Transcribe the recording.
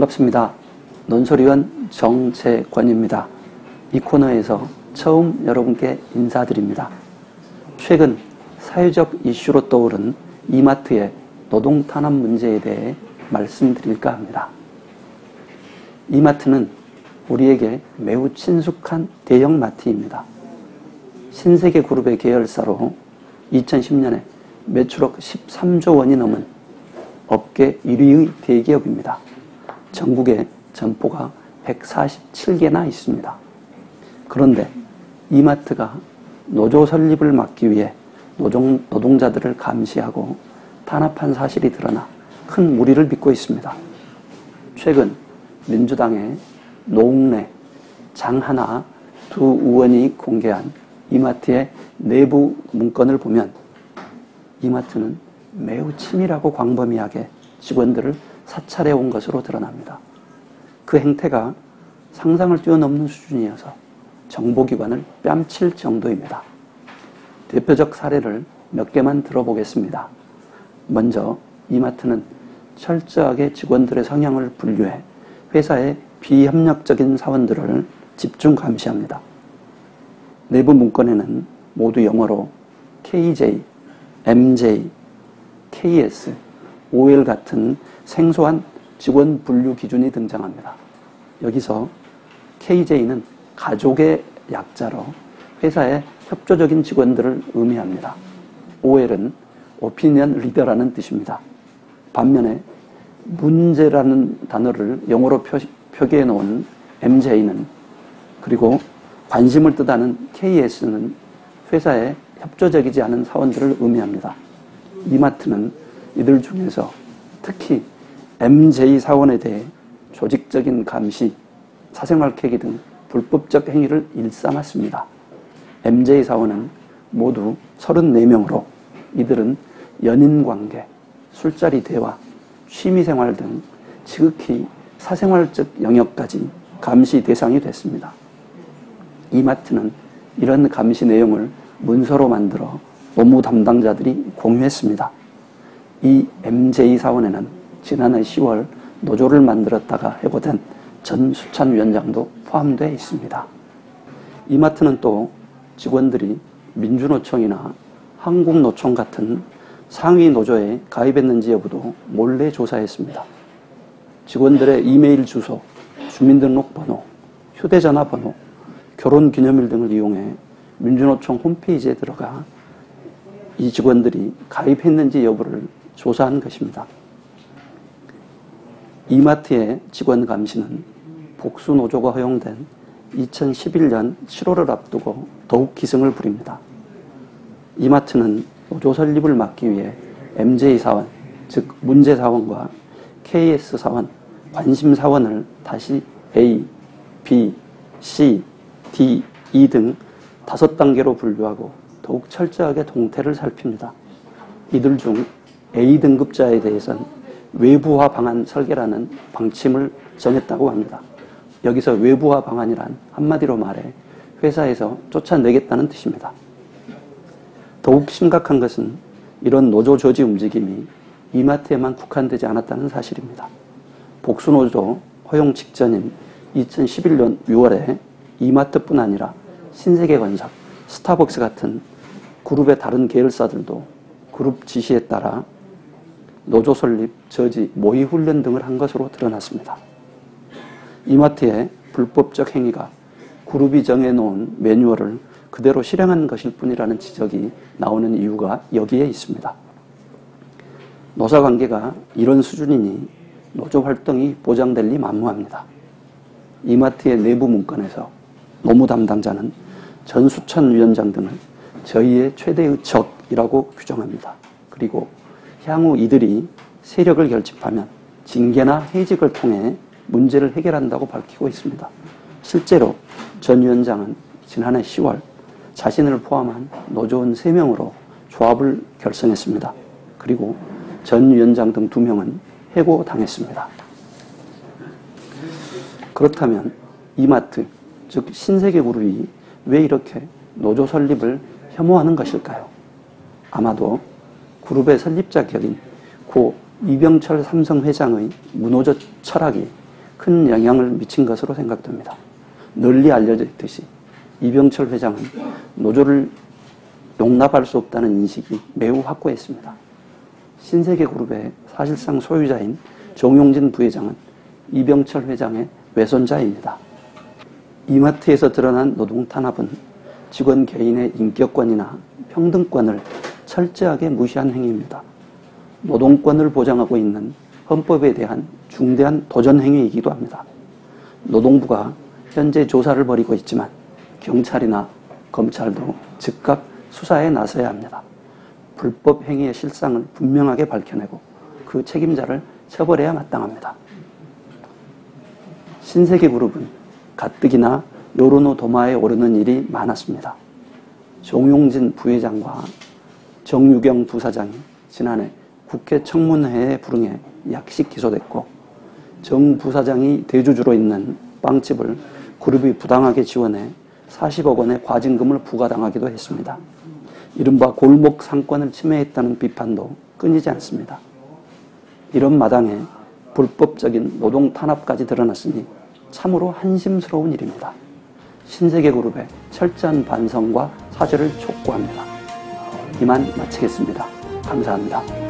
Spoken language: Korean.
반갑습니다. 논설위원 정재권입니다. 이 코너에서 처음 여러분께 인사드립니다. 최근 사회적 이슈로 떠오른 이마트의 노동 탄압 문제에 대해 말씀드릴까 합니다. 이마트는 우리에게 매우 친숙한 대형 마트입니다. 신세계그룹의 계열사로 2010년에 매출억 13조 원이 넘은 업계 1위의 대기업입니다. 전국에 점포가 147개나 있습니다. 그런데 이마트가 노조 설립을 막기 위해 노동자들을 감시하고 탄압한 사실이 드러나 큰 무리를 빚고 있습니다. 최근 민주당의 노웅래, 장하나 두 의원이 공개한 이마트의 내부 문건을 보면 이마트는 매우 치밀하고 광범위하게 직원들을 사찰해 온 것으로 드러납니다. 그 행태가 상상을 뛰어넘는 수준이어서 정보기관을 뺨칠 정도입니다. 대표적 사례를 몇 개만 들어보겠습니다. 먼저 이마트는 철저하게 직원들의 성향을 분류해 회사의 비협력적인 사원들을 집중 감시합니다. 내부 문건에는 모두 영어로 KJ, MJ, KS, OL 같은 생소한 직원 분류 기준이 등장합니다. 여기서 KJ는 가족의 약자로 회사의 협조적인 직원들을 의미합니다. OL은 오피니언 리더라는 뜻입니다. 반면에 문제라는 단어를 영어로 표기해 놓은 MJ는 그리고 관심을 뜻하는 KS는 회사에 협조적이지 않은 사원들을 의미합니다. 이마트는 이들 중에서 특히 MJ 사원에 대해 조직적인 감시, 사생활 캐기 등 불법적 행위를 일삼았습니다. MJ 사원은 모두 34명으로 이들은 연인관계, 술자리 대화, 취미생활 등 지극히 사생활적 영역까지 감시 대상이 됐습니다. 이마트는 이런 감시 내용을 문서로 만들어 업무 담당자들이 공유했습니다. 이 MJ 사원에는 지난해 10월 노조를 만들었다가 해고된 전수찬 위원장도 포함되어 있습니다. 이마트는 또 직원들이 민주노총이나 한국노총 같은 상위 노조에 가입했는지 여부도 몰래 조사했습니다. 직원들의 이메일 주소, 주민등록번호, 휴대전화 번호, 결혼기념일 등을 이용해 민주노총 홈페이지에 들어가 이 직원들이 가입했는지 여부를 조사한 것입니다. 이마트의 직원 감시는 복수노조가 허용된 2011년 7월을 앞두고 더욱 기승을 부립니다. 이마트는 노조 설립을 막기 위해 MJ 사원, 즉 문제 사원과 KS 사원, 관심 사원을 다시 A, B, C, D, E 등 5단계로 분류하고 더욱 철저하게 동태를 살핍니다. 이들 중 A 등급자에 대해서는 외부화 방안 설계라는 방침을 정했다고 합니다. 여기서 외부화 방안이란 한마디로 말해 회사에서 쫓아내겠다는 뜻입니다. 더욱 심각한 것은 이런 노조 저지 움직임이 이마트에만 국한되지 않았다는 사실입니다. 복수노조 허용 직전인 2011년 6월에 이마트뿐 아니라 신세계건설, 스타벅스 같은 그룹의 다른 계열사들도 그룹 지시에 따라 노조 설립, 저지, 모의 훈련 등을 한 것으로 드러났습니다. 이마트의 불법적 행위가 그룹이 정해놓은 매뉴얼을 그대로 실행한 것일 뿐이라는 지적이 나오는 이유가 여기에 있습니다. 노사관계가 이런 수준이니 노조 활동이 보장될 리 만무합니다. 이마트의 내부 문건에서 노무 담당자는 전수찬 위원장 등을 저희의 최대의 적이라고 규정합니다. 그리고 향후 이들이 세력을 결집하면 징계나 해직을 통해 문제를 해결한다고 밝히고 있습니다. 실제로 전 위원장은 지난해 10월 자신을 포함한 노조원 3명으로 조합을 결성했습니다. 그리고 전 위원장 등 2명은 해고당했습니다. 그렇다면 이마트, 즉 신세계그룹이 왜 이렇게 노조 설립을 혐오하는 것일까요? 아마도 그룹의 설립자 격인 고 이병철 삼성 회장의 무노조 철학이 큰 영향을 미친 것으로 생각됩니다. 널리 알려져 있듯이 이병철 회장은 노조를 용납할 수 없다는 인식이 매우 확고했습니다. 신세계그룹의 사실상 소유자인 정용진 부회장은 이병철 회장의 외손자입니다. 이마트에서 드러난 노동 탄압은 직원 개인의 인격권이나 평등권을 철저하게 무시한 행위입니다. 노동권을 보장하고 있는 헌법에 대한 중대한 도전 행위이기도 합니다. 노동부가 현재 조사를 벌이고 있지만 경찰이나 검찰도 즉각 수사에 나서야 합니다. 불법 행위의 실상을 분명하게 밝혀내고 그 책임자를 처벌해야 마땅합니다. 신세계그룹은 가뜩이나 요르노 도마에 오르는 일이 많았습니다. 정용진 부회장과 정유경 부사장이 지난해 국회 청문회에 불응해 약식 기소됐고 정 부사장이 대주주로 있는 빵집을 그룹이 부당하게 지원해 40억 원의 과징금을 부과당하기도 했습니다. 이른바 골목 상권을 침해했다는 비판도 끊이지 않습니다. 이런 마당에 불법적인 노동 탄압까지 드러났으니 참으로 한심스러운 일입니다. 신세계그룹의 철저한 반성과 사죄를 촉구합니다. 이만 마치겠습니다. 감사합니다.